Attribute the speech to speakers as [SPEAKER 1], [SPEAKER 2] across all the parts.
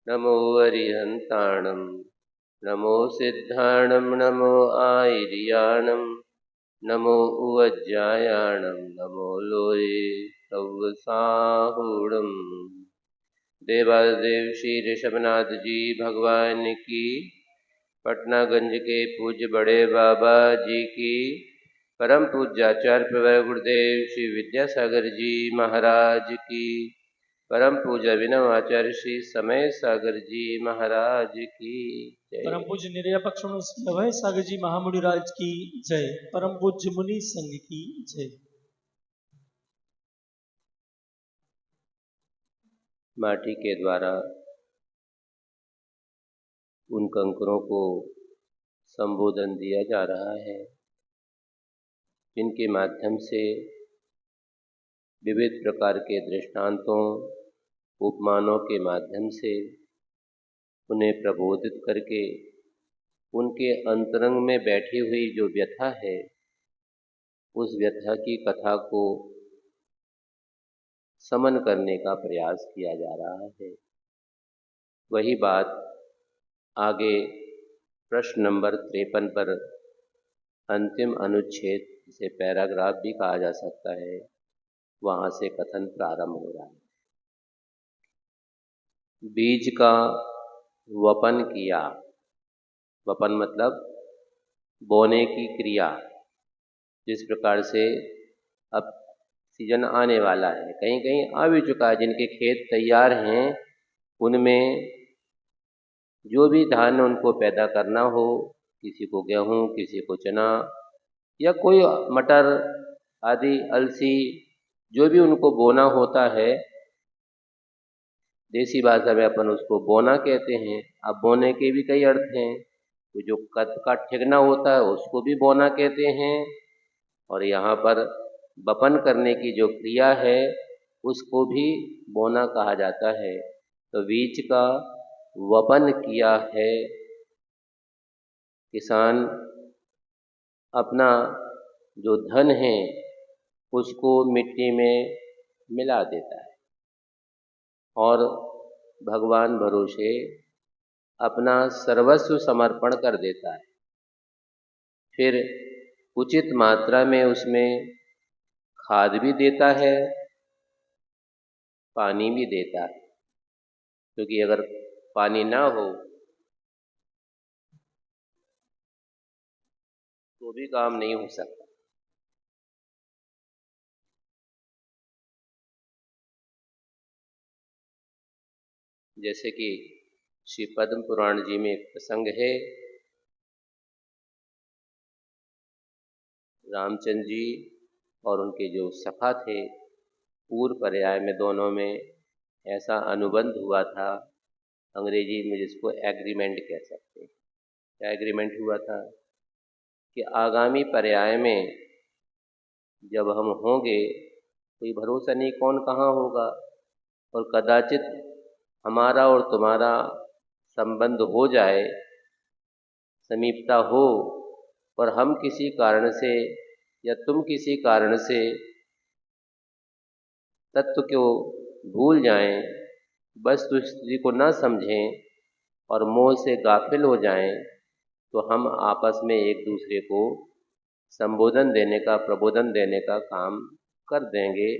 [SPEAKER 1] नमो अरिहन्ताणं नमो सिद्धाणं नमो आयर्याणं नमो उवज्जायाणं नमो लोये सव्वसाहूणं। देवादेव श्री ऋषभनाथ जी भगवान की, पटनागंज के पूज्य बड़े बाबा जी की, परम पूज्याचार्य प्रवर गुरुदेव श्री विद्यासागर जी महाराज की, परम पूज्य अभिनव आचार्य श्री समय सागर जी महाराज की जय।
[SPEAKER 2] परम पूज्य निर्यापक्ष अभय सागर जी महामुनि राज की जय। परम पूज्य मुनि संघ की जय।
[SPEAKER 1] माटी के द्वारा उन कंकरों को संबोधन दिया जा रहा है जिनके माध्यम से विविध प्रकार के दृष्टांतों उपमानों के माध्यम से उन्हें प्रबोधित करके उनके अंतरंग में बैठी हुई जो व्यथा है उस व्यथा की कथा को समन करने का प्रयास किया जा रहा है। वही बात आगे प्रश्न नंबर 53 पर अंतिम अनुच्छेद, जिसे पैराग्राफ भी कहा जा सकता है, वहां से कथन प्रारंभ हो रहा है। बीज का वपन किया। वपन मतलब बोने की क्रिया। जिस प्रकार से अब सीजन आने वाला है, कहीं कहीं आ भी चुका है, जिनके खेत तैयार हैं उनमें जो भी धान उनको पैदा करना हो, किसी को गेहूं, किसी को चना या कोई मटर आदि अलसी, जो भी उनको बोना होता है, देसी भाषा में अपन उसको बोना कहते हैं। अब बोने के भी कई अर्थ हैं। तो जो कद का ठिगना होता है उसको भी बोना कहते हैं, और यहाँ पर वपन करने की जो क्रिया है उसको भी बोना कहा जाता है। तो बीज का वपन किया है। किसान अपना जो धन है उसको मिट्टी में मिला देता है और भगवान भरोसे अपना सर्वस्व समर्पण कर देता है। फिर उचित मात्रा में उसमें खाद भी देता है, पानी भी देता है, क्योंकि अगर पानी ना हो तो भी काम नहीं हो सकता। जैसे कि श्री पद्म पुराण जी में एक प्रसंग है, रामचंद्र जी और उनके जो सखा थे, पूर्व पर्याय में दोनों में ऐसा अनुबंध हुआ था, अंग्रेजी में जिसको एग्रीमेंट कह सकते हैं। क्या एग्रीमेंट हुआ था कि आगामी पर्याय में जब हम होंगे, कोई भरोसा नहीं कौन कहाँ होगा, और कदाचित हमारा और तुम्हारा संबंध हो जाए, समीपता हो, और हम किसी कारण से या तुम किसी कारण से तत्व को भूल जाएं, वस्तु स्थिति को न समझें और मोह से गाफिल हो जाएं, तो हम आपस में एक दूसरे को संबोधन देने का, प्रबोधन देने का काम कर देंगे,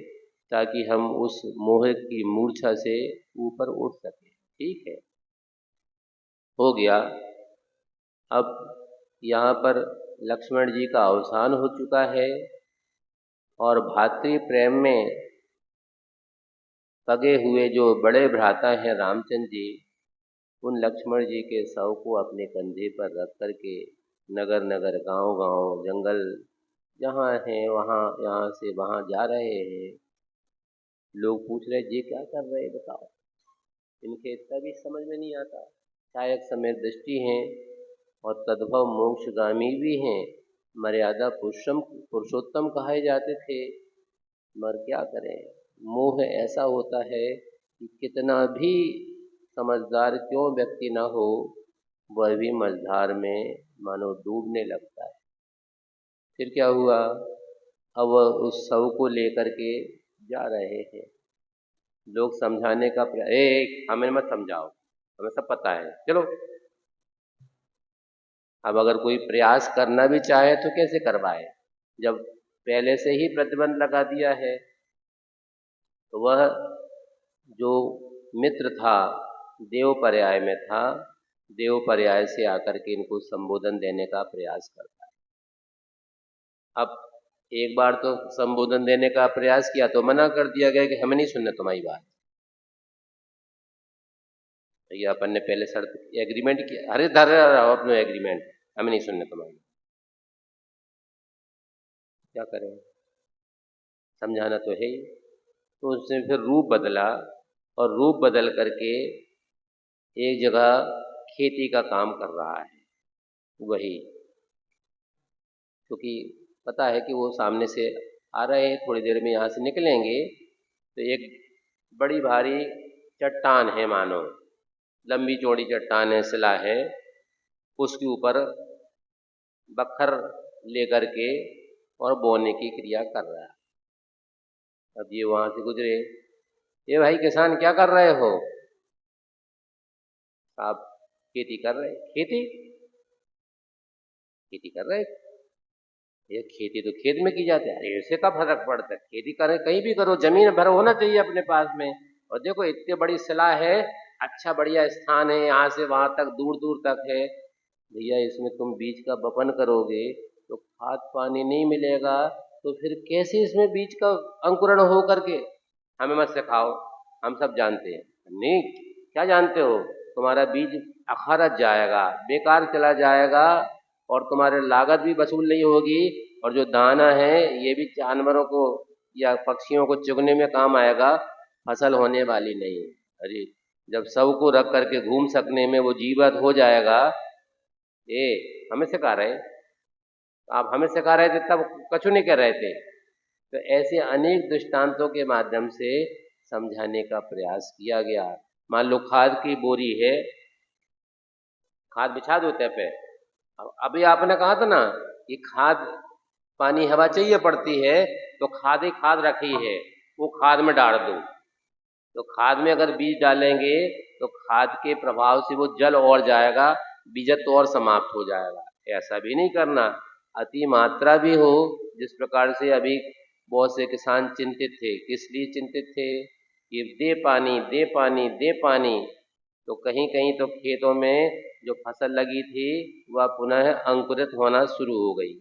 [SPEAKER 1] ताकि हम उस मोह की मूर्छा से ऊपर उठ सकें। ठीक है, हो गया। अब यहाँ पर लक्ष्मण जी का अवसान हो चुका है और भातृ प्रेम में पगे हुए जो बड़े भ्राता हैं रामचंद्र जी, उन लक्ष्मण जी के शव को अपने कंधे पर रख करके नगर नगर, गांव गांव, जंगल जहाँ हैं वहाँ, यहाँ से वहाँ जा रहे हैं। लोग पूछ रहे जी क्या कर रहे हैं बताओ, इनके इतना भी समझ में नहीं आता। शायद समय दृष्टि हैं और तद्भव मोक्षगामी भी हैं, मर्यादा पुरुषोत्तम कहे जाते थे, मगर क्या करें, मोह ऐसा होता है कि कितना भी समझदार क्यों व्यक्ति ना हो, वह भी मझधार में मानो डूबने लगता है। फिर क्या हुआ, अब वह उस शव को लेकर के जा रहे हैं। लोग समझाने का हमें मत समझाओ, हमें सब पता है। चलो, अब अगर कोई प्रयास करना भी चाहे तो कैसे करवाए, जब पहले से ही प्रतिबंध लगा दिया है। तो वह जो मित्र था देव पर्याय में था, देव पर्याय से आकर के इनको संबोधन देने का प्रयास करता है। अब एक बार तो संबोधन देने का प्रयास किया तो मना कर दिया गया कि हमें नहीं सुनना तुम्हारी बात। ये अपन ने पहले शर्त एग्रीमेंट किया, अरे धर रहो अपने एग्रीमेंट, हमें नहीं सुनना तुम्हारी। क्या करें, समझाना तो है ही। तो उसने फिर रूप बदला, और रूप बदल करके एक जगह खेती का काम कर रहा है वही, क्योंकि पता है कि वो सामने से आ रहे हैं, थोड़ी देर में यहाँ से निकलेंगे। तो एक बड़ी भारी चट्टान है, मानो लंबी चौड़ी चट्टान है, शिला है, उसके ऊपर बख्तर लेकर के और बोने की क्रिया कर रहा है। अब ये वहां से गुजरे, ये भाई किसान क्या कर रहे हो? आप खेती कर रहे, खेती खेती कर रहे, ये खेती तो खेत में की जाती है। अरे इससे का फर्क पड़ता है, खेती करें कहीं भी करो, जमीन भर होना चाहिए अपने पास में। और देखो इतनी बड़ी शिला है, अच्छा बढ़िया स्थान है, यहाँ से वहां तक दूर दूर तक है। भैया इसमें तुम बीज का बपन करोगे तो खाद पानी नहीं मिलेगा, तो फिर कैसे इसमें बीज का अंकुरण हो करके? हमें मत सिखाओ, हम सब जानते हैं। नहीं, क्या जानते हो? तुम्हारा बीज अखारत जाएगा, बेकार चला जाएगा, और तुम्हारे लागत भी वसूल नहीं होगी, और जो दाना है ये भी जानवरों को या पक्षियों को चुगने में काम आएगा, फसल होने वाली नहीं। अरे जब सबको रख करके घूम सकने में वो जीवत हो जाएगा, ये हमें सिखा रहे, आप हमें सिखा रहे थे तब कछु नहीं कर रहे थे। तो ऐसे अनेक दृष्टांतों के माध्यम से समझाने का प्रयास किया गया। मान लो खाद की बोरी है, खाद बिछा दो तय पे। अब अभी आपने कहा था ना कि खाद पानी हवा चाहिए पड़ती है, तो खाद ही खाद रखी है, वो खाद में डाल दो। तो खाद में अगर बीज डालेंगे तो खाद के प्रभाव से वो जल और जाएगा, बीजत्व और समाप्त हो जाएगा। ऐसा भी नहीं करना, अति मात्रा भी हो, जिस प्रकार से अभी बहुत से किसान चिंतित थे। किस लिए चिंतित थे? कि दे पानी दे पानी दे पानी। तो कहीं कहीं तो खेतों में जो फसल लगी थी वह पुनः अंकुरित होना शुरू हो गई,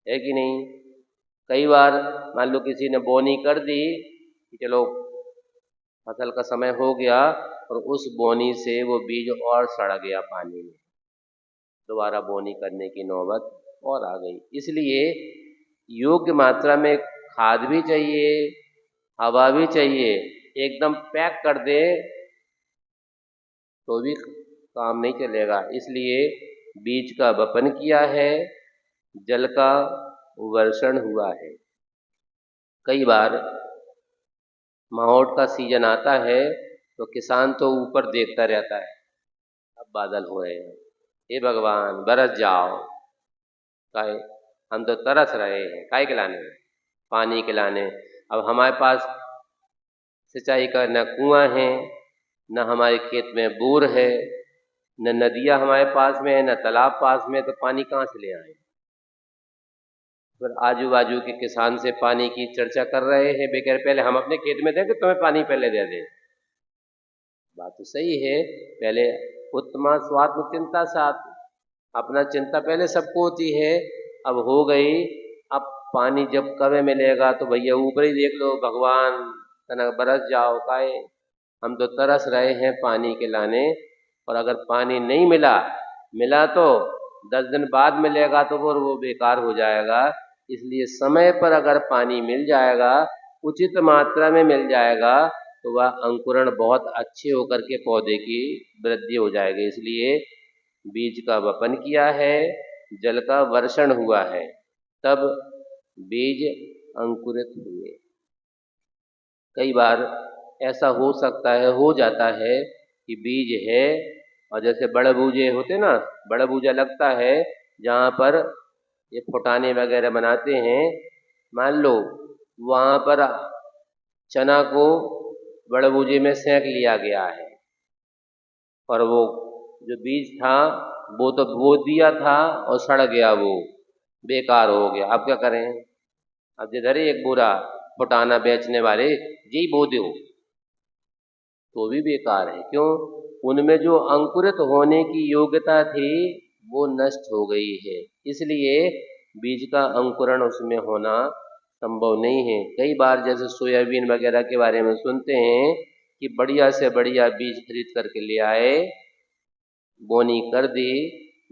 [SPEAKER 1] है कि नहीं? कई बार मान लो किसी ने बोनी कर दी कि चलो फसल का समय हो गया, और उस बोनी से वो बीज और सड़ गया पानी में, दोबारा बोनी करने की नौबत और आ गई। इसलिए योग्य मात्रा में खाद भी चाहिए, हवा भी चाहिए। एकदम पैक कर दे तो भी काम नहीं चलेगा। इसलिए बीज का वपन किया है, जल का वर्षण हुआ है। कई बार मावठ का सीजन आता है तो किसान तो ऊपर देखता रहता है, अब बादल हो रहे हैं, हे भगवान बरस जाओ। काहे, हम तो तरस रहे हैं, काहे के लाने, पानी के लाने। अब हमारे पास सिंचाई का न कुआं है, न हमारे खेत में बोर है, न नदियां हमारे पास में है, न तालाब पास में, तो पानी कहाँ से ले आए? फिर आजू बाजू के किसान से पानी की चर्चा कर रहे हैं बेकार, पहले हम अपने खेत में दें कि तुम्हें पानी पहले दे दें। बात तो सही है, पहले उत्तमा स्वात्म चिंता साथ, अपना चिंता पहले सबको होती है। अब हो गई, अब पानी जब कब मिलेगा तो भैया ऊपर ही देख लो, भगवान तना बरस जाओ। काहे, हम तो तरस रहे हैं पानी के लाने, और अगर पानी नहीं मिला, मिला तो 10 दिन बाद मिलेगा तो फिर वो बेकार हो जाएगा। इसलिए समय पर अगर पानी मिल जाएगा, उचित मात्रा में मिल जाएगा, तो वह अंकुरण बहुत अच्छे होकर के पौधे की वृद्धि हो जाएगी। इसलिए बीज का वपन किया है, जल का वर्षण हुआ है, तब बीज अंकुरित हुए। कई बार ऐसा हो सकता है, हो जाता है कि बीज है, और जैसे बड़े बूजे होते ना, बड़ा बूजा लगता है जहाँ पर ये फुटाने वगैरह बनाते हैं, मान लो वहाँ पर चना को बड़े बूजे में सेंक लिया गया है, और वो जो बीज था वो तो बो दिया था और सड़ गया, वो बेकार हो गया। अब क्या करें? अब जिधर ही एक बुरा फुटाना बेचने वाले जी बो दो तो भी बेकार है। क्यों? उनमें जो अंकुरित होने की योग्यता थी वो नष्ट हो गई है, इसलिए बीज का अंकुरण उसमें होना संभव नहीं है। कई बार जैसे सोयाबीन वगैरह के बारे में सुनते हैं कि बढ़िया से बढ़िया बीज खरीद करके ले आए, बोनी कर दी,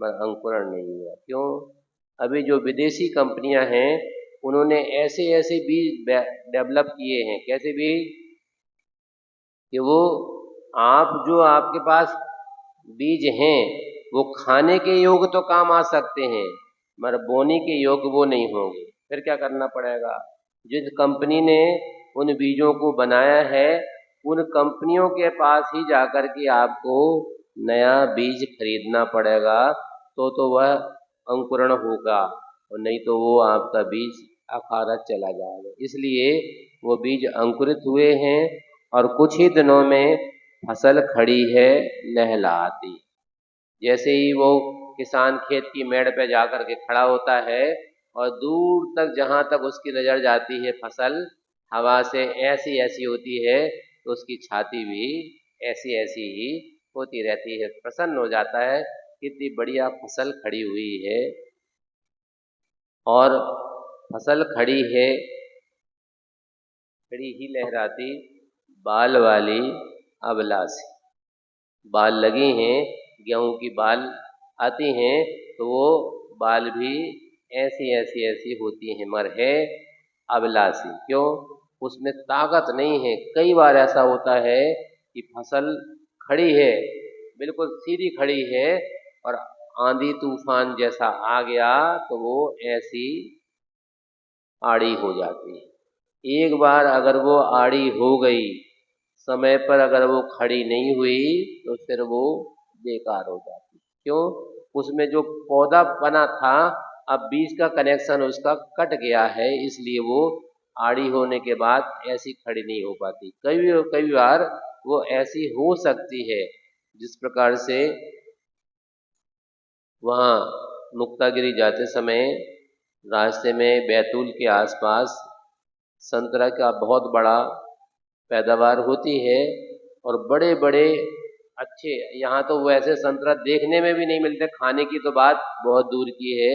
[SPEAKER 1] पर अंकुरण नहीं हुआ। क्यों? अभी जो विदेशी कंपनियां हैं उन्होंने ऐसे ऐसे बीज डेवलप किए हैं। कैसे बीज? कि वो आप जो आपके पास बीज हैं वो खाने के योग्य तो काम आ सकते हैं, मगर बोने के योग्य वो नहीं होंगे। फिर क्या करना पड़ेगा? जिस कंपनी ने उन बीजों को बनाया है उन कंपनियों के पास ही जाकर के आपको नया बीज खरीदना पड़ेगा, तो वह अंकुरण होगा, और नहीं तो वो आपका बीज अखाड़ा चला जाएगा। इसलिए वो बीज अंकुरित हुए हैं और कुछ ही दिनों में फसल खड़ी है लहलहाती। जैसे ही वो किसान खेत की मेड़ पे जाकर के खड़ा होता है और दूर तक जहाँ तक उसकी नज़र जाती है फसल हवा से ऐसी ऐसी होती है, तो उसकी छाती भी ऐसी ऐसी ही होती रहती है। प्रसन्न हो जाता है, कितनी बढ़िया फसल खड़ी हुई है। और फसल खड़ी है, खड़ी ही लहराती, बाल वाली अबला सी। बाल लगी हैं, गेहूं की बाल आती हैं, तो वो बाल भी ऐसी ऐसी ऐसी होती हैं, मगर है अबला सी। क्यों? उसमें ताकत नहीं है। कई बार ऐसा होता है कि फसल खड़ी है, बिल्कुल सीधी खड़ी है, और आंधी तूफान जैसा आ गया तो वो ऐसी आड़ी हो जाती है। एक बार अगर वो आड़ी हो गई, समय पर अगर वो खड़ी नहीं हुई, तो फिर वो बेकार हो जाती। क्यों? उसमें जो पौधा बना था, अब बीज का कनेक्शन उसका कट गया है, इसलिए वो आड़ी होने के बाद ऐसी खड़ी नहीं हो पाती। कई कई बार वो ऐसी हो सकती है, जिस प्रकार से वहाँ मुक्तागिरी जाते समय रास्ते में बैतूल के आसपास संतरा का बहुत बड़ा पैदावार होती है, और बड़े बड़े अच्छे, यहाँ तो वैसे संतरा देखने में भी नहीं मिलते, खाने की तो बात बहुत दूर की है।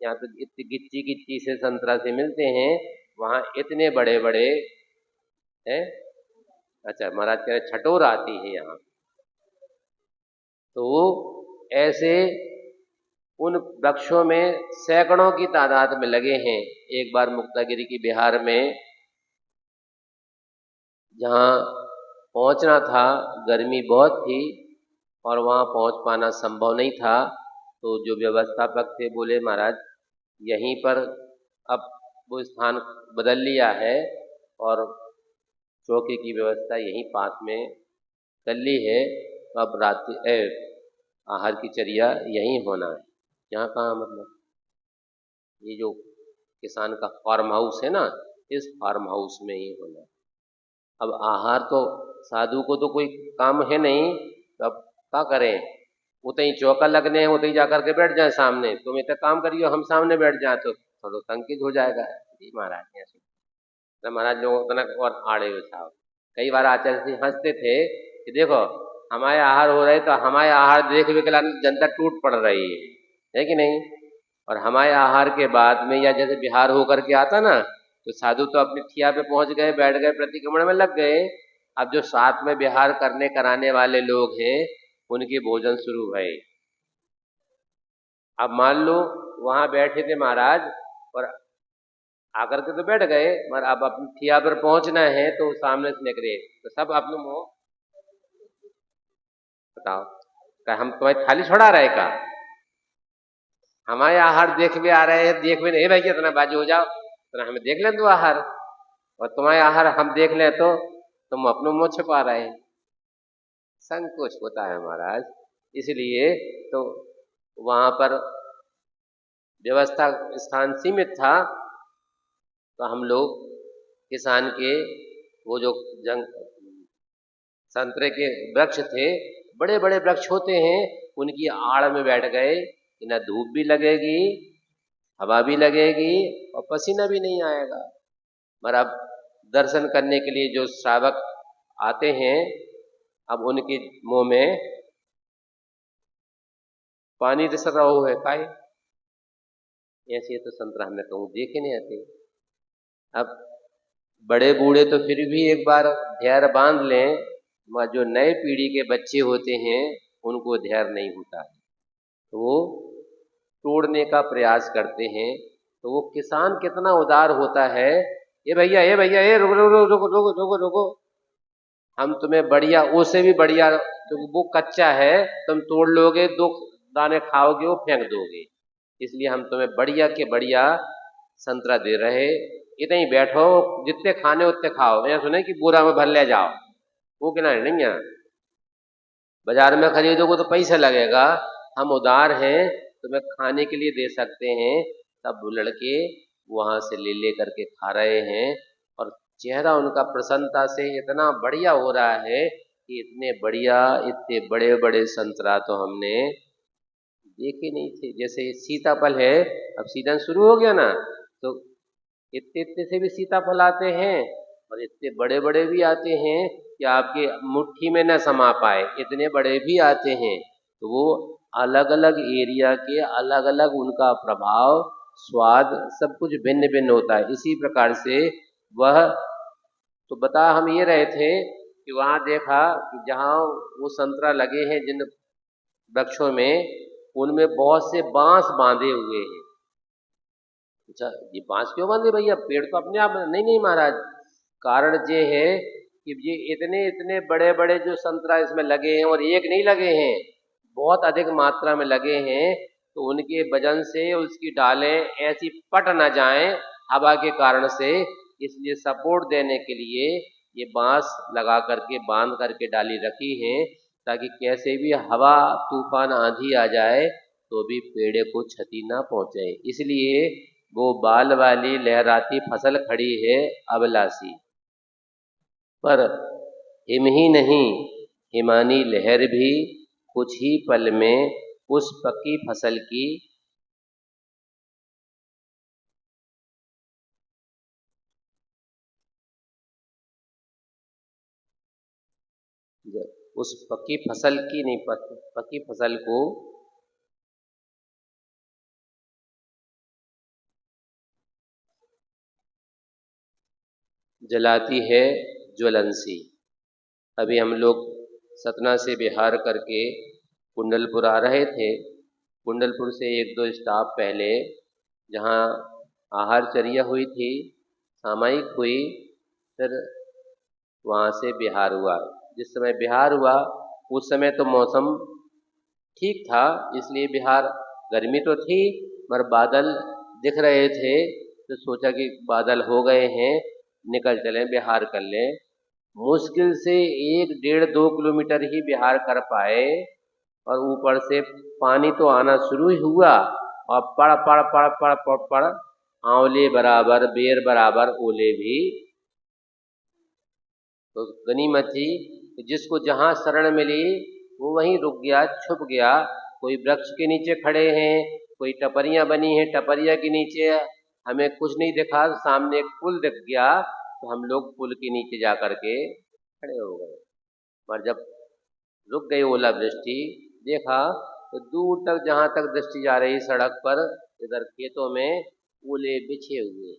[SPEAKER 1] यहाँ तो इतनी गिच्ची गिच्ची से संतरा से मिलते हैं, वहाँ इतने बड़े बड़े हैं। अच्छा, महाराज कह रहे छटोर आती है यहाँ। तो ऐसे उन वृक्षों में सैकड़ों की तादाद में लगे हैं। एक बार मुक्तागिरी की बिहार में जहाँ पहुँचना था, गर्मी बहुत थी और वहाँ पहुँच पाना संभव नहीं था, तो जो व्यवस्थापक थे बोले महाराज यहीं पर अब वो स्थान बदल लिया है और चौकी की व्यवस्था यहीं पास में कर ली है, तो अब रात्रि आहार की चर्या यहीं होना है। यहाँ कहाँ मतलब ये जो किसान का फार्म हाउस है ना, इस फार्म हाउस में ही होना है। अब आहार तो साधु को तो कोई काम है नहीं, तो अब क्या करें? उतई चौका लगने हैं, उतई जाकर के बैठ जाए सामने, तुम इतना काम करियो हम सामने बैठ जाए तो थोड़ा संकित हो जाएगा। जी महाराज ऐसे तो महाराज लोग उतना और आड़े हुए साहब। कई बार आचार्य जी हंसते थे कि देखो हमारे आहार हो रहे तो हमारे आहार देख के जनता टूट पड़ रही है कि नहीं? और हमारे आहार के बाद में या जैसे बिहार होकर के आता ना, तो साधु तो अपनी ठिया पे पहुंच गए, बैठ गए, प्रतिक्रमण में लग गए। अब जो साथ में बिहार करने कराने वाले लोग हैं उनकी भोजन शुरू भई। अब मान लो वहां बैठे थे महाराज और आकर के तो बैठ गए, मगर अब अपनी ठिया पर पहुंचना है तो सामने से निकले तो सब अपने मुंह बताओ क्या हम तुम्हारी थाली छोड़ा रहे का? हमारे आहार देख भी आ रहे हैं, देख भी नहीं भाई कितना बाजू हो जाओ, तो हमें देख ले तू आहार, और तुम्हारे आहार हम देख ले तो तुम अपने मुंह छिपा रहे हैं। संकोच होता है महाराज। इसलिए तो वहां पर व्यवस्था स्थान सीमित था, तो हम लोग किसान के वो जो जंग संतरे के वृक्ष थे बड़े बड़े वृक्ष होते हैं उनकी आड़ में बैठ गए कि ना धूप भी लगेगी, हवा भी लगेगी और पसीना भी नहीं आएगा। पर अब दर्शन करने के लिए जो श्रावक आते हैं, अब उनके मुंह में पानी रिस रहो है काहे, ऐसे तो संतरा हमें कहूँ देखे नहीं आते। अब बड़े बूढ़े तो फिर भी एक बार धैर्य बांध लें, मगर जो नए पीढ़ी के बच्चे होते हैं उनको धैर्य नहीं होता है, तो वो तोड़ने का प्रयास करते हैं। तो वो किसान कितना उदार होता है, ये भैया ये भैया ये रुको रुको रुको रुको रुको रुको, हम तुम्हें बढ़िया उससे भी बढ़िया, तो वो कच्चा है, तुम तोड़ लोगे, दो दाने खाओगे वो फेंक दोगे, इसलिए हम तुम्हें बढ़िया के बढ़िया संतरा दे रहे, इतने ही बैठो, जितने खाने उतने खाओ। मैंने सुना कि बोरा में भर ले जाओ, वो कहना नहीं है, बाजार में खरीदोगे तो पैसा लगेगा, हम उदार हैं तुम्हें खाने के लिए दे सकते हैं। तब वो लड़के वहां से ले ले करके खा रहे हैं और चेहरा उनका प्रसन्नता से इतना बढ़िया हो रहा है कि इतने बढ़िया, इतने बड़े बड़े संतरा तो हमने देखे नहीं थे। जैसे सीताफल है, अब सीजन शुरू हो गया ना, तो इतने इतने से भी सीताफल आते हैं और इतने बड़े बड़े भी आते हैं कि आपके मुट्ठी में न समा पाए, इतने बड़े भी आते हैं। तो वो अलग अलग एरिया के अलग अलग उनका प्रभाव, स्वाद सब कुछ भिन्न भिन्न होता है। इसी प्रकार से वह तो बता हम ये रहे थे कि वहाँ देखा कि जहाँ वो संतरा लगे हैं जिन वृक्षों में, उनमें बहुत से बांस बांधे हुए हैं। अच्छा, ये बांस क्यों बांधे भैया, पेड़ तो अपने आप, नहीं नहीं महाराज, कारण ये है कि ये इतने इतने बड़े बड़े जो संतरा इसमें लगे हैं और एक नहीं लगे हैं, बहुत अधिक मात्रा में लगे हैं, तो उनके वजन से उसकी डालें ऐसी पट न जाएं हवा के कारण से, इसलिए सपोर्ट देने के लिए ये बांस लगा करके बांध करके डाली रखी हैं, ताकि कैसे भी हवा तूफान आंधी आ जाए तो भी पेड़ को क्षति ना पहुंचे। इसलिए वो बाल वाली लहराती फसल खड़ी है अबलासी पर, हिम ही नहीं हिमानी लहर भी कुछ ही पल में उस पक्की फसल की उस पक्की फसल की नहीं, पक्की फसल को जलाती है ज्वलंसी। अभी हम लोग सतना से बिहार करके कुंडलपुर आ रहे थे, कुंडलपुर से एक दो स्टॉप पहले जहाँ आहारचर्या हुई थी, सामयिक हुई, फिर वहाँ से बिहार हुआ। जिस समय बिहार हुआ उस समय तो मौसम ठीक था, इसलिए बिहार गर्मी तो थी मगर बादल दिख रहे थे, तो सोचा कि बादल हो गए हैं, निकल चलें बिहार कर लें। मुश्किल से 1-1.5 किलोमीटर ही बिहार कर पाए और ऊपर से पानी तो आना शुरू ही हुआ और पड़ पड़ पड़ पड़ पड़ पड़ आंवले बराबर बेर बराबर ओले भी। तो गनीमत थी कि जिसको जहाँ शरण मिली वो वहीं रुक गया, छुप गया। कोई वृक्ष के नीचे खड़े हैं, कोई टपरियाँ बनी हैं, टपरिया के नीचे हमें कुछ नहीं दिखा, सामने एक पुल दिख गया, तो हम लोग पुल के नीचे जा कर के खड़े हो गए। पर जब रुक गई ओलावृष्टि, देखा तो दूर तक जहाँ तक दृष्टि जा रही सड़क पर, इधर खेतों में ओले बिछे हुए।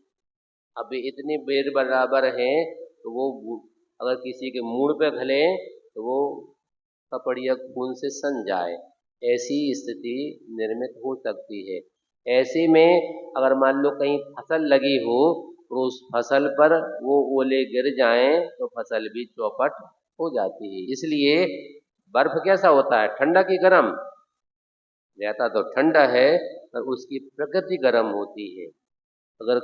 [SPEAKER 1] अब इतने बेर बराबर हैं तो वो अगर किसी के मुंह पे घले तो वो कपड़िया खून से सन जाए, ऐसी स्थिति निर्मित हो सकती है। ऐसे में अगर मान लो कहीं फसल लगी हो तो उस फसल पर वो ओले गिर जाएं तो फसल भी चौपट हो जाती है। इसलिए बर्फ कैसा होता है, ठंडा की गर्म, रहता तो ठंडा है पर उसकी प्रकृति गर्म होती है। अगर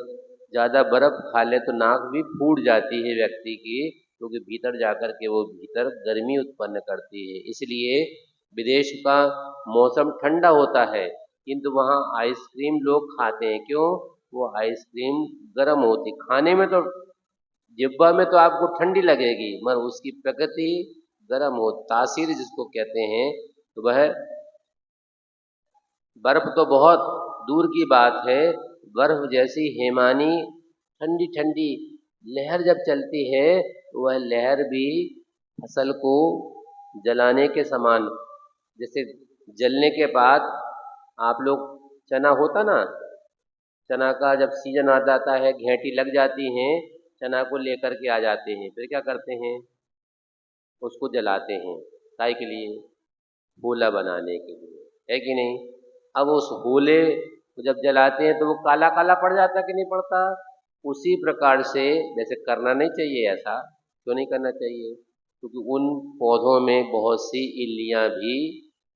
[SPEAKER 1] ज़्यादा बर्फ खा ले तो नाक भी फूट जाती है व्यक्ति की, क्योंकि भीतर जाकर के वो भीतर गर्मी उत्पन्न करती है। इसलिए विदेश का मौसम ठंडा होता है किंतु वहाँ आइसक्रीम लोग खाते हैं, क्यों, वो आइसक्रीम गर्म होती, खाने में तो जिब्बा में तो आपको ठंडी लगेगी मगर उसकी प्रकृति गर्म हो, तासीर जिसको कहते हैं, तो वह बर्फ तो बहुत दूर की बात है, बर्फ जैसी हेमानी ठंडी ठंडी लहर जब चलती है तो वह लहर भी फसल को जलाने के समान, जैसे जलने के बाद आप लोग चना होता ना, चना का जब सीजन आ जाता है, घेंटी लग जाती हैं, चना को लेकर के आ जाते हैं, फिर क्या करते हैं, उसको जलाते हैं, काय के लिए, गोला बनाने के लिए, है कि नहीं। अब उस गोले को जब जलाते हैं तो वो काला काला पड़ जाता कि नहीं पड़ता। उसी प्रकार से, वैसे करना नहीं चाहिए ऐसा, क्यों नहीं करना चाहिए, क्योंकि उन पौधों में बहुत सी इल्लियां भी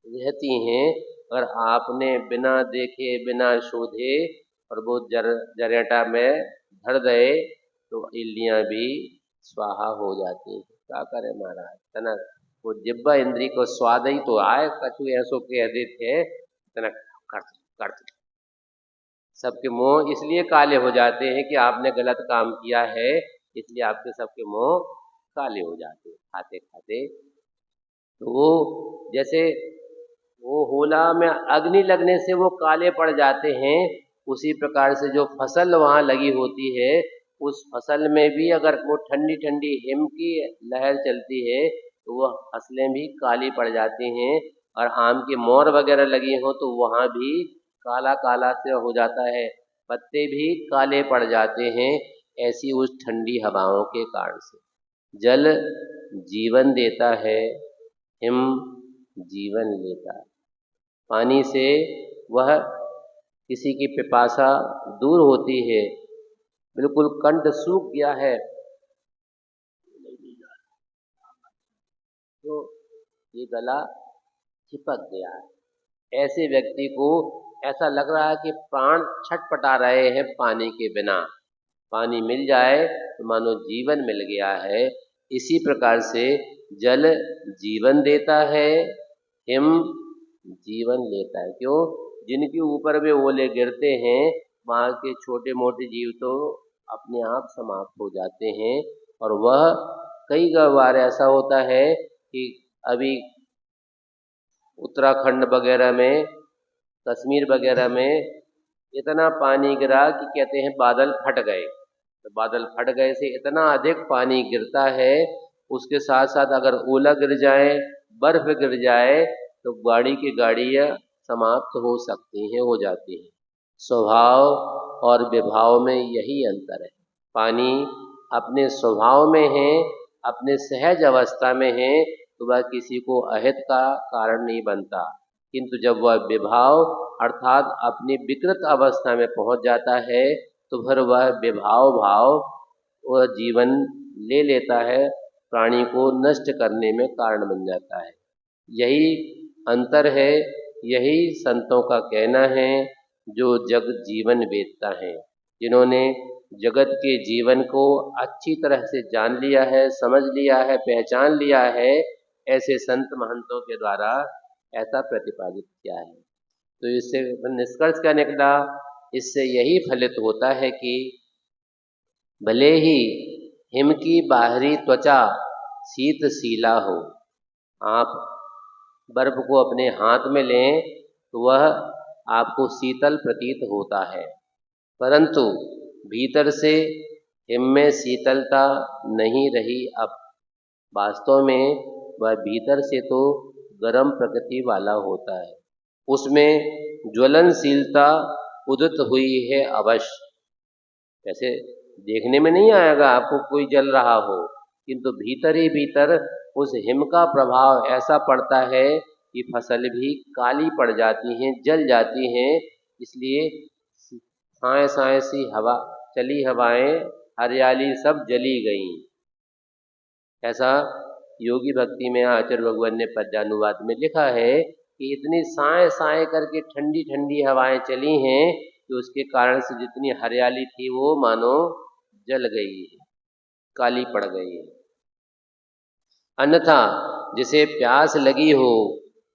[SPEAKER 1] रहती हैं। अगर आपने बिना देखे बिना शोधे और वो जरेटा में धर गए तो इल्लियां भी स्वाहा हो जाती हैं। क्या करे महाराज, है ना, वो जिब्बा इंद्री को स्वाद ही तो आए, कछु ऐसो कह देते इतना कर सबके मुंह इसलिए काले हो जाते हैं कि आपने गलत काम किया है, इसलिए आपके सबके मुंह काले हो जाते हैं खाते खाते। तो वो जैसे वो होला में अग्नि लगने से वो काले पड़ जाते हैं, उसी प्रकार से जो फसल वहाँ लगी होती है, उस फसल में भी अगर वो ठंडी ठंडी हिम की लहर चलती है तो वह फसलें भी काली पड़ जाती हैं। और आम की मोर वगैरह लगी हो तो वहाँ भी काला काला से हो जाता है, पत्ते भी काले पड़ जाते हैं, ऐसी उस ठंडी हवाओं के कारण से। जल जीवन देता है, हिम जीवन लेता है। पानी से वह किसी की पिपासा दूर होती है, बिल्कुल कंठ सूख गया है तो ये गला चिपक गया है, ऐसे व्यक्ति को ऐसा लग रहा है कि प्राण छटपटा रहे हैं पानी के बिना, पानी मिल जाए तो मानो जीवन मिल गया है। इसी प्रकार से जल जीवन देता है, हिम जीवन लेता है। क्यों, जिनके ऊपर में ओले गिरते हैं वहाँ के छोटे मोटे जीव तो अपने आप समाप्त हो जाते हैं। और वह कई बार ऐसा होता है कि अभी उत्तराखंड वगैरह में, कश्मीर वगैरह में इतना पानी गिरा कि कहते हैं बादल फट गए। तो बादल फट गए से इतना अधिक पानी गिरता है, उसके साथ साथ अगर ओला गिर जाए, बर्फ गिर जाए तो गाड़ी की गाड़ियाँ समाप्त हो सकती हैं, हो जाती हैं। स्वभाव और विभाव में यही अंतर है। पानी अपने स्वभाव में है, अपने सहज अवस्था में है तो वह किसी को अहित का कारण नहीं बनता, किंतु जब वह विभाव अर्थात अपनी विकृत अवस्था में पहुंच जाता है तो फिर वह विभाव भाव वह जीवन ले लेता है, प्राणी को नष्ट करने में कारण बन जाता है। यही अंतर है, यही संतों का कहना है, जो जग जीवन वेदता है, जिन्होंने जगत के जीवन को अच्छी तरह से जान लिया है, समझ लिया है, पहचान लिया है, ऐसे संत महंतों के द्वारा ऐसा प्रतिपादित किया है। तो इससे निष्कर्ष क्या निकला, इससे यही फलित होता है कि भले ही हिम की बाहरी त्वचा शीतशीला हो, आप बर्फ को अपने हाथ में लें तो वह आपको शीतल प्रतीत होता है, परंतु भीतर से हिम में शीतलता नहीं रही। अब वास्तव में वह भीतर से तो गर्म प्रकृति वाला होता है, उसमें ज्वलनशीलता उदित हुई है अवश्य। जैसे देखने में नहीं आएगा आपको कोई जल रहा हो, किंतु भीतर ही भीतर उस हिम का प्रभाव ऐसा पड़ता है कि फसल भी काली पड़ जाती हैं, जल जाती हैं। इसलिए साए साए सी हवा चली, हवाएं हरियाली सब जली गई। ऐसा योगी भक्ति में आचार्य भगवान ने पद्यानुवाद में लिखा है कि इतनी साए साए करके ठंडी ठंडी हवाएं चली हैं कि उसके कारण से जितनी हरियाली थी वो मानो जल गई है, काली पड़ गई है। अन्यथा जिसे प्यास लगी हो,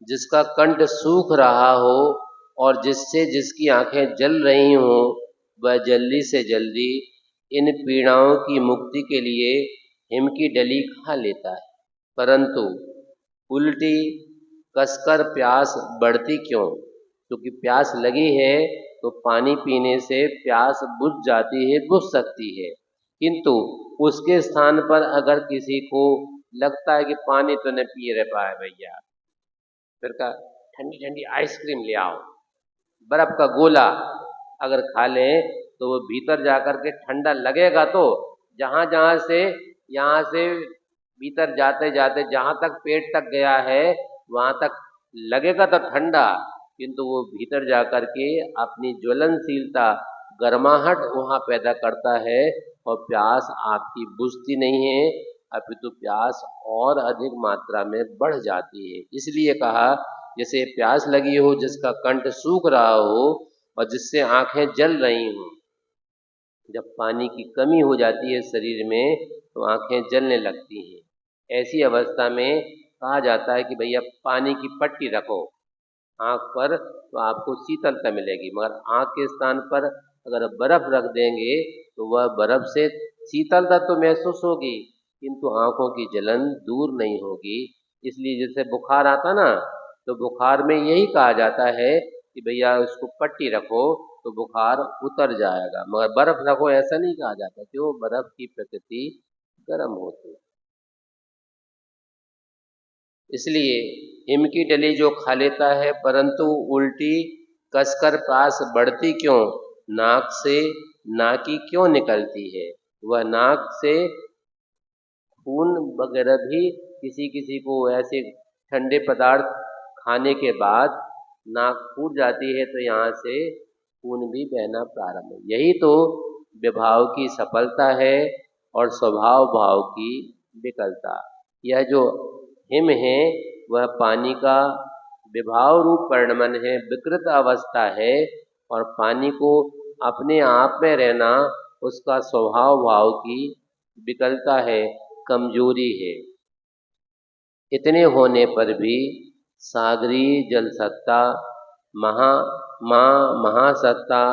[SPEAKER 1] जिसका कंठ सूख रहा हो और जिससे जिसकी आंखें जल रही हो, वह जल्दी से जल्दी इन पीड़ाओं की मुक्ति के लिए हिम की डली खा लेता है। परंतु उल्टी कसकर प्यास बढ़ती क्यों? क्योंकि प्यास लगी है तो पानी पीने से प्यास बुझ जाती है, बुझ सकती है, किंतु उसके स्थान पर अगर किसी को लगता है कि पानी तो नहीं पी रहे पाए भैया, फिर का ठंडी ठंडी आइसक्रीम ले आओ, बर्फ का गोला अगर खा लें तो वो भीतर जाकर के ठंडा लगेगा, तो जहाँ जहाँ से यहाँ से भीतर जाते जाते जहाँ तक पेट तक गया है वहाँ तक लगेगा तो ठंडा, किंतु वो भीतर जाकर के अपनी ज्वलनशीलता गर्माहट वहाँ पैदा करता है और प्यास आपकी बुझती नहीं है, अपितु प्यास और अधिक मात्रा में बढ़ जाती है। इसलिए कहा जैसे प्यास लगी हो, जिसका कंठ सूख रहा हो और जिससे आंखें जल रही हों, जब पानी की कमी हो जाती है शरीर में तो आंखें जलने लगती हैं। ऐसी अवस्था में कहा जाता है कि भैया पानी की पट्टी रखो आँख पर तो आपको शीतलता मिलेगी, मगर आँख के स्थान पर अगर बर्फ़ रख देंगे तो वह बर्फ़ से शीतलता तो महसूस होगी किंतु आँखों की जलन दूर नहीं होगी। इसलिए जैसे बुखार आता ना, तो बुखार में यही कहा जाता है कि भैया उसको पट्टी रखो तो बुखार उतर जाएगा, मगर बर्फ़ रखो ऐसा नहीं कहा जाता, क्यों? बर्फ़ की प्रकृति गर्म होती है। इसलिए हिम की डली जो खा लेता है, परंतु उल्टी कसकर प्यास बढ़ती क्यों? नाक से नाकी क्यों निकलती है? वह नाक से खून वगैरह भी किसी किसी को ऐसे ठंडे पदार्थ खाने के बाद नाक फूट जाती है तो यहाँ से खून भी बहना प्रारंभ है। यही तो विभाव की सफलता है और स्वभाव भाव की विकलता। यह जो हिम है वह पानी का विभाव रूप परिणमन है, विकृत अवस्था है, और पानी को अपने आप में रहना उसका स्वभाव भाव की विकलता है, कमजोरी है। इतने होने पर भी सागरी जल सत्ता मां महासत्ता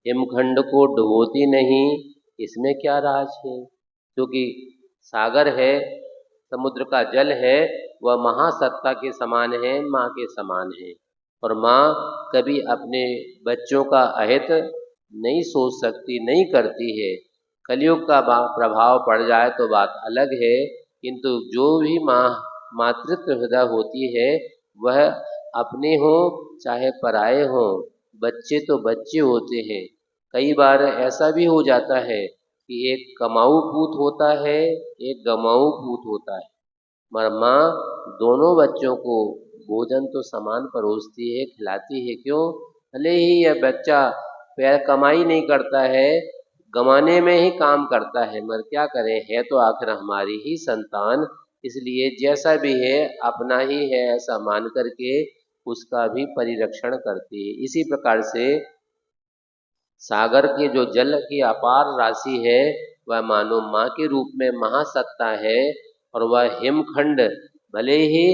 [SPEAKER 1] हिमखंड को डुबोती नहीं, इसमें क्या राज है? क्योंकि सागर है, समुद्र का जल है, वह महासत्ता के समान है, माँ के समान है, और माँ कभी अपने बच्चों का अहित नहीं सोच सकती, नहीं करती है। कलयुग का प्रभाव पड़ जाए तो बात अलग है, किंतु जो भी माँ मातृत्व हृदय होती है वह अपने हो चाहे पराए हो, बच्चे तो बच्चे होते हैं। कई बार ऐसा भी हो जाता है कि एक कमाऊ पूत होता है, एक गमाऊ पूत होता है, मगर माँ दोनों बच्चों को भोजन तो समान परोसती है, खिलाती है। क्यों? भले ही यह बच्चा पैर कमाई नहीं करता है, गमाने में ही काम करता है, मगर क्या करें, है तो आखिर हमारी ही संतान, इसलिए जैसा भी है अपना ही है ऐसा मान करके उसका भी परिरक्षण करती है। इसी प्रकार से सागर के जो जल की अपार राशि है वह मानो माँ के रूप में महासत्ता है, और वह हिमखंड भले ही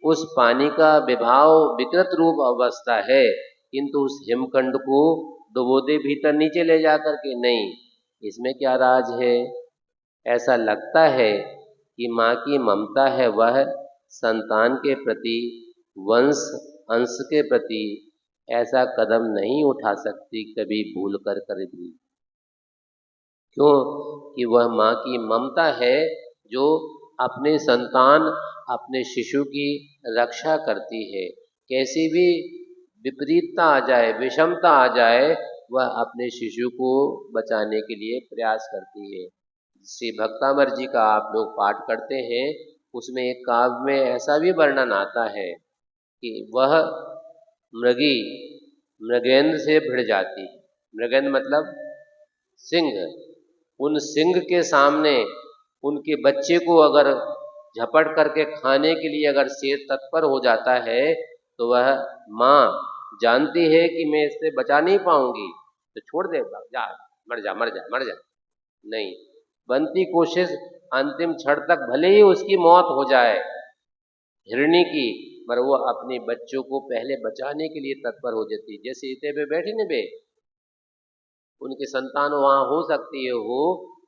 [SPEAKER 1] उस पानी का विभाव विकृत रूप अवस्था है, किंतु उस हिमखंड को डुबो दे भीतर नीचे ले जा करके, नहीं, इसमें क्या राज है? ऐसा लगता है कि माँ की ममता है वह संतान के प्रति, वंश अंश के प्रति ऐसा कदम नहीं उठा सकती कभी भूल कर भी। क्यों? कि वह माँ की ममता है जो अपने संतान, अपने शिशु की रक्षा करती है। कैसी भी विपरीतता आ जाए, विषमता आ जाए, वह अपने शिशु को बचाने के लिए प्रयास करती है। श्री भक्तामर जी का आप लोग पाठ करते हैं, उसमें एक काव्य में ऐसा भी वर्णन आता है कि वह मृगी मृगेंद्र से भिड़ जाती है। मृगेंद्र मतलब सिंह। उन सिंह के सामने उनके बच्चे को अगर झपट करके खाने के लिए अगर शेर तत्पर हो जाता है तो वह माँ जानती है कि मैं इससे बचा नहीं पाऊंगी तो छोड़ दे, जा मर जा मर जा मर जा, नहीं, बनती कोशिश अंतिम क्षण तक भले ही उसकी मौत हो जाए हिरणी की, पर वो अपने बच्चों को पहले बचाने के लिए तत्पर हो जाती। जैसे इतने पे बैठी न बे, उनकी संतान वहाँ हो सकती है हो,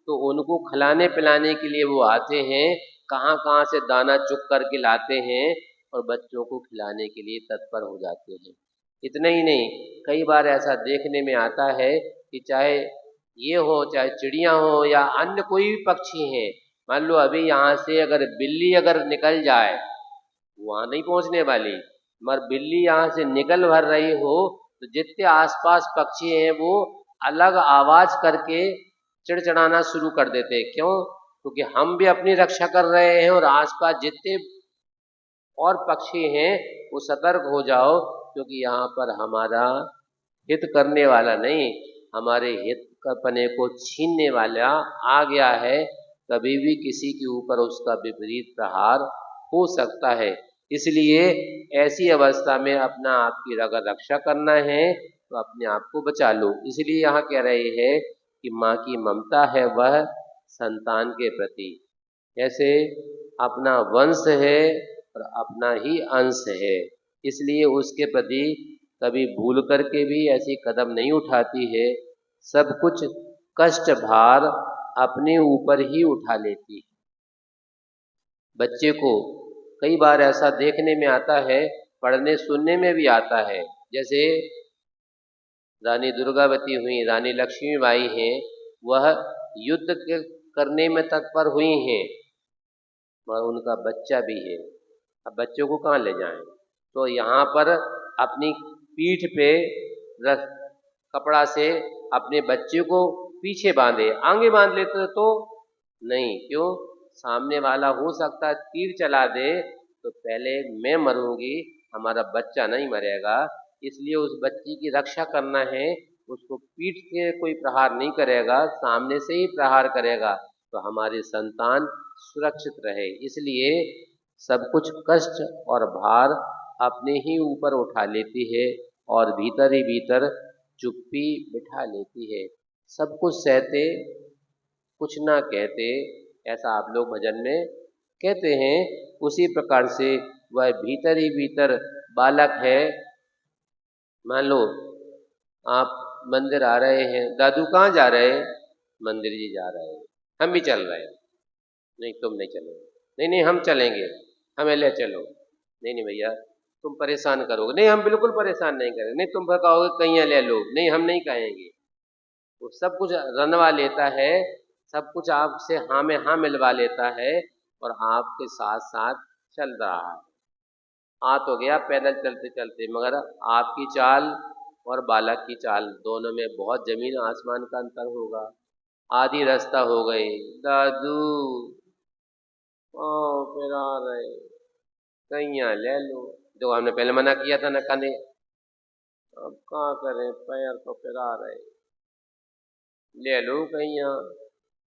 [SPEAKER 1] तो उनको खिलाने पिलाने के लिए वो आते हैं, कहाँ कहाँ से दाना चुग करके लाते हैं और बच्चों को खिलाने के लिए तत्पर हो जाते हैं। इतना ही नहीं, कई बार ऐसा देखने में आता है कि चाहे ये हो, चाहे चिड़िया हो या अन्य कोई भी पक्षी हैं, मान लो अभी यहाँ से अगर बिल्ली अगर निकल जाए, वहां नहीं पहुंचने वाली, मगर बिल्ली यहाँ से निकल भर रही हो तो जितने आसपास पक्षी हैं वो अलग आवाज करके चिड़चिड़ाना शुरू कर देते हैं। क्यों? क्योंकि हम भी अपनी रक्षा कर रहे हैं और आसपास जितने और पक्षी हैं वो सतर्क हो जाओ, क्योंकि यहाँ पर हमारा हित करने वाला नहीं, हमारे हित अपने को छीनने वाला आ गया है। कभी भी किसी के ऊपर उसका विपरीत प्रहार हो सकता है। इसलिए ऐसी अवस्था में अपना आपकी अगर रक्षा करना है तो अपने आप को बचा लो। इसलिए यहाँ कह रहे हैं कि माँ की ममता है वह संतान के प्रति, जैसे अपना वंश है और अपना ही अंश है, इसलिए उसके प्रति कभी भूल करके भी ऐसी कदम नहीं उठाती है। सब कुछ कष्ट भार अपने ऊपर ही उठा लेती है। बच्चे को कई बार ऐसा देखने में आता है, पढ़ने सुनने में भी आता है, जैसे रानी दुर्गावती हुई, रानी लक्ष्मीबाई हैं, वह युद्ध करने में तत्पर हुई हैं, मगर उनका बच्चा भी है। अब बच्चों को कहाँ ले जाएं? तो यहाँ पर अपनी पीठ पे कपड़ा से अपने बच्चे को पीछे बांधे, आगे बांध लेते तो नहीं। क्यों? सामने वाला हो सकता है तीर चला दे तो पहले मैं मरूंगी, हमारा बच्चा नहीं मरेगा। इसलिए उस बच्ची की रक्षा करना है, उसको पीठ से कोई प्रहार नहीं करेगा, सामने से ही प्रहार करेगा तो हमारी संतान सुरक्षित रहे। इसलिए सब कुछ कष्ट और भार अपने ही ऊपर उठा लेती है और भीतर ही भीतर चुप्पी बिठा लेती है। सब कुछ सहते कुछ ना कहते, ऐसा आप लोग भजन में कहते हैं। उसी प्रकार से वह भीतर ही भीतर बालक है। मान लो आप मंदिर आ रहे हैं, दादू कहाँ जा रहे हैं? मंदिर जी जा रहे हैं, हम भी चल रहे हैं। नहीं तुम नहीं चलोगे। नहीं नहीं हम चलेंगे, हमें ले चलो। नहीं नहीं भैया तुम परेशान करोगे। नहीं हम बिल्कुल परेशान नहीं करेंगे। नहीं तुम कहोगे कहीं ले लो। नहीं हम नहीं कहेंगे। वो सब कुछ रनवा लेता है, सब कुछ आपसे हाँ में हाँ मिलवा लेता है और आपके साथ साथ चल रहा है। आ तो गया पैदल चलते चलते, मगर आपकी चाल और बालक की चाल दोनों में बहुत जमीन आसमान का अंतर होगा। आधी रास्ता हो गई, दादू फिर आ रहे, कहीं ले लो। जो हमने पहले मना किया था न कने, अब कहाँ करें, पैर तो फिर आ रहे, ले लो कहीं।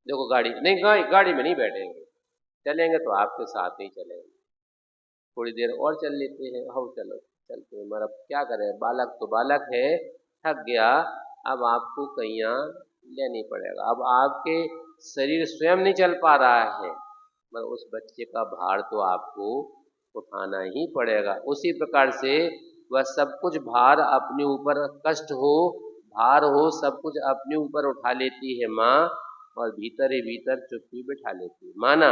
[SPEAKER 1] देखो गाड़ी नहीं, गाड़ी में नहीं बैठेंगे, चलेंगे तो आपके साथ ही चलेंगे। थोड़ी देर और चल लेते हैं, हो चलो चलते हैं, मगर क्या करें, बालक तो बालक है, थक गया। अब आपको कहीं लेनी पड़ेगा। अब आपके शरीर स्वयं नहीं चल पा रहा है, मगर उस बच्चे का भार तो आपको उठाना ही पड़ेगा। उसी प्रकार से वह सब कुछ भार अपने ऊपर, कष्ट हो भार हो, सब कुछ अपने ऊपर उठा लेती है माँ और भीतर ही भीतर चुप्पी बिठा लेती है। माना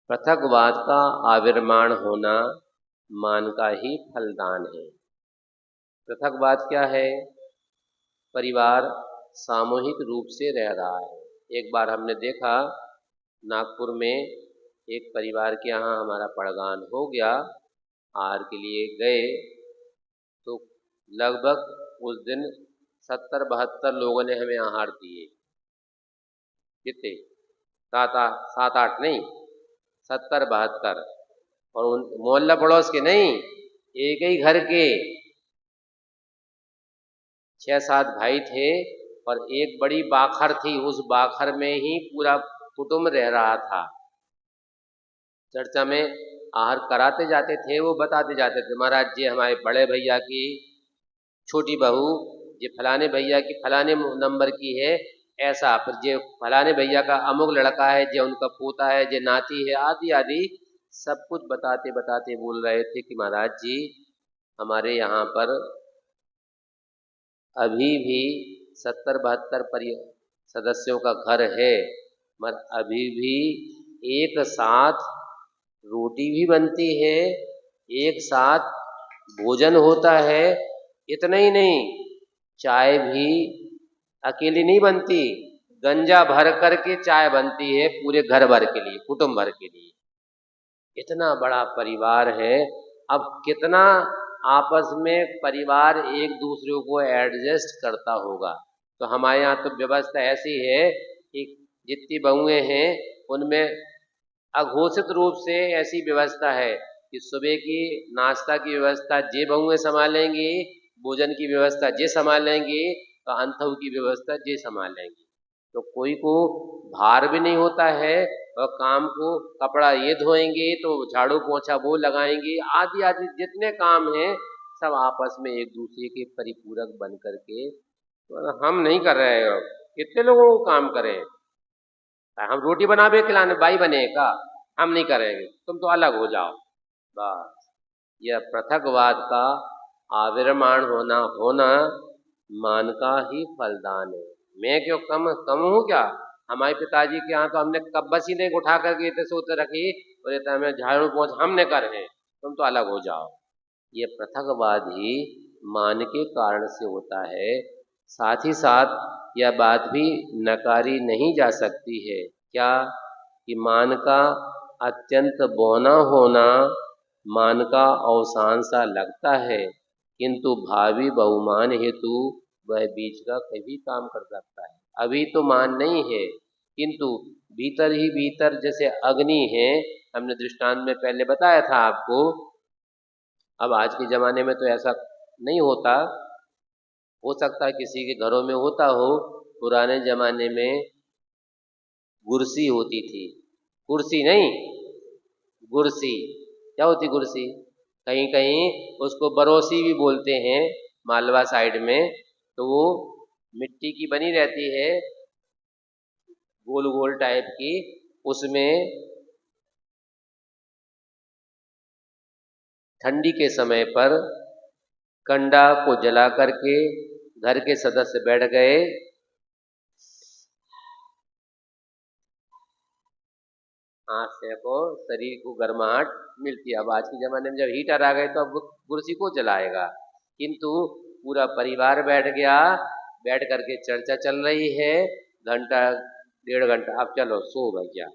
[SPEAKER 1] पृथकवाद का आविर्माण होना मान का ही फलदान है। पृथकवाद क्या है? परिवार सामूहिक रूप से रह रहा है। एक बार हमने देखा नागपुर में एक परिवार के यहाँ हमारा पड़गान हो गया, आहार के लिए गए तो लगभग उस दिन 70-72 लोगों ने हमें आहार दिए। कितने? 7-8 नहीं, 70-72। और उन मोहल्ला पड़ोस के नहीं, एक ही घर के 6-7 भाई थे और एक बड़ी बाखर थी। उस बाखर में ही पूरा कुटुंब रह रहा था। चर्चा में आहार कराते जाते थे, वो बताते जाते थे, महाराज जी हमारे बड़े भैया की छोटी बहू, ये फलाने भैया की फलाने नंबर की है, ऐसा पर जे फलाने भैया का अमुक लड़का है, जे उनका पोता है, जे नाती है, आदि आदि सब कुछ बताते बताते बोल रहे थे कि महाराज जी हमारे यहाँ पर अभी भी 70-72 सदस्यों का घर है, मगर अभी भी एक साथ रोटी भी बनती है, एक साथ भोजन होता है। इतना ही नहीं, चाय भी अकेली नहीं बनती, गंजा भर करके चाय बनती है पूरे घर भर के लिए, कुटुंब भर के लिए। इतना बड़ा परिवार है। अब कितना आपस में परिवार एक दूसरे को एडजस्ट करता होगा। तो हमारे यहाँ तो व्यवस्था ऐसी है कि जितनी बहुएं हैं उनमें अघोषित रूप से ऐसी व्यवस्था है कि सुबह की नाश्ता की व्यवस्था ये बहुएं संभालेंगी, भोजन की व्यवस्था ये संभालेंगी, तो अंतव की व्यवस्था ये संभालेंगी। तो कोई को भार भी नहीं होता है, और काम को कपड़ा ये धोएंगे तो झाड़ू पोछा वो लगाएंगे, आदि आदि जितने काम हैं सब आपस में एक दूसरे के परिपूरक बन करके। तो हम नहीं कर रहे हैं, कितने लोगों को काम करें। हम रोटी बनावे खिलाने बाई बनेगा, हम नहीं करेंगे, तुम तो अलग हो जाओ। बस यह पृथकवाद का आविर्माण होना मान का ही फलदान है। मैं क्यों कम हूँ क्या? हमारे पिताजी के यहाँ तो हमने कब्बसी ने उठा करके इतने सोते रखी और इतना हमें झाड़ू पोंछ हमने कर है, तुम तो अलग हो जाओ। ये पृथकवाद ही मान के कारण से होता है। साथ ही साथ यह बात भी नकारी नहीं जा सकती है क्या कि मान का अत्यंत बौना होना मान का अवसान सा लगता है, किंतु भावी बहुमान हेतु वह बीच का कभी काम कर सकता है। अभी तो मान नहीं है, किंतु भीतर ही भीतर जैसे अग्नि है, हमने दृष्टांत में पहले बताया था आपको। अब आज के ज़माने में तो ऐसा नहीं होता, हो सकता है किसी के घरों में होता हो। पुराने ज़माने में कुर्सी होती थी, कुर्सी नहीं गुरसी। क्या होती कुर्सी? कहीं कहीं उसको बरोसी भी बोलते हैं मालवा साइड में। तो वो मिट्टी की बनी रहती है, गोल गोल टाइप की। उसमें ठंडी के समय पर कंडा को जला करके घर के सदस्य बैठ गए, आँख से को शरीर को गर्माहट मिलती है। अब आज के ज़माने में जब हीटर आ गए तो अब कुर्सी को जलाएगा, किंतु पूरा परिवार बैठ गया, बैठ करके चर्चा चल रही है, घंटा 1.5 घंटा, अब चलो सो भैया,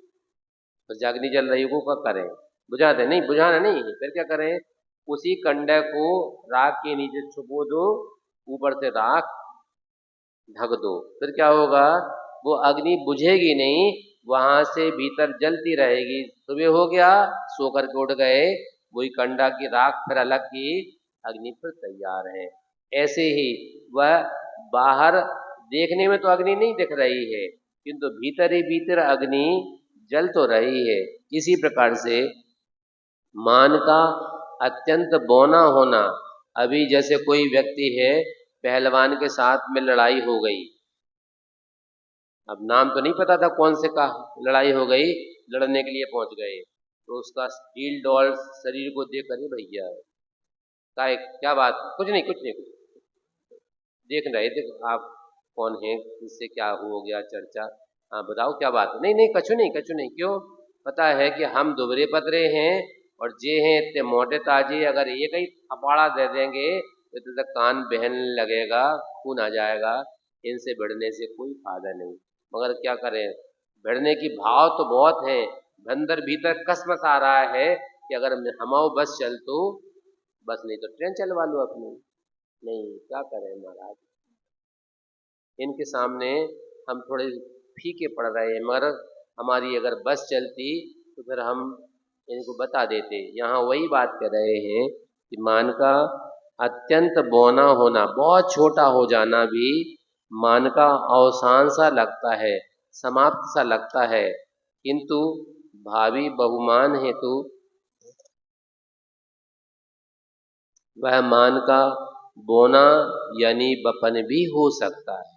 [SPEAKER 1] तो जागनी जल रही को क्या करें? बुझा दे? नहीं, बुझाना नहीं, फिर क्या करें? उसी कंडे को राख के नीचे छुपो दो, ऊपर से राख ढक दो, फिर क्या होगा? वो अग्नि बुझेगी नहीं, वहां से भीतर जलती रहेगी। सुबह हो गया, सो करके उठ गए, वही कंडा की राख फिर अलग की, अग्नि फिर तैयार है। ऐसे ही वह बाहर देखने में तो अग्नि नहीं दिख रही है, किंतु भीतर ही भीतर अग्नि जल तो रही है। इसी प्रकार से मान का अत्यंत बौना होना। अभी जैसे कोई व्यक्ति है, पहलवान के साथ में लड़ाई हो गई, अब नाम तो नहीं पता था कौन से का लड़ाई हो गई, लड़ने के लिए पहुंच गए, तो उसका स्टील डॉल शरीर को देख कर भैया का क्या बात? कुछ नहीं, कुछ नहीं, देख रहे थे आप कौन है, इससे क्या हो गया चर्चा? हाँ बताओ क्या बात है? नहीं नहीं, कछु नहीं, कछु नहीं। क्यों? पता है कि हम दुबरे पतरे हैं और जे हैं इतने मोटे ताजे, अगर एक ही थपाड़ा दे देंगे तो कान बहने लगेगा, खून आ जाएगा। इनसे भिड़ने से कोई फायदा नहीं। मगर क्या करें, भिड़ने की भाव तो बहुत है, अंदर भीतर कसमस आ रहा है कि अगर हमाओ बस चल तो बस, नहीं तो ट्रेन चलवा लो अपनी। नहीं, क्या करें महाराज, इनके सामने हम थोड़े फीके पड़ रहे हैं। मगर हमारी अगर बस चलती तो फिर हम इनको बता देते। यहाँ वही बात कर रहे हैं कि मान का अत्यंत बौना होना, बहुत छोटा हो जाना भी मान का अवसान सा लगता है, समाप्त सा लगता है, किंतु भावी बहुमान हेतु वह मान का बोना यानी बपन भी हो सकता है।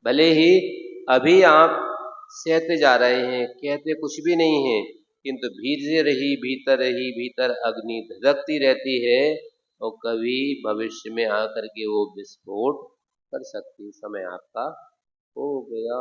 [SPEAKER 1] भले ही अभी आप सहते जा रहे हैं, कहते कुछ भी नहीं है, किंतु भीतर ही भीतर अग्नि धधकती रहती है और कभी भविष्य में आकर के वो विस्फोट कर सकती। समय आपका हो गया।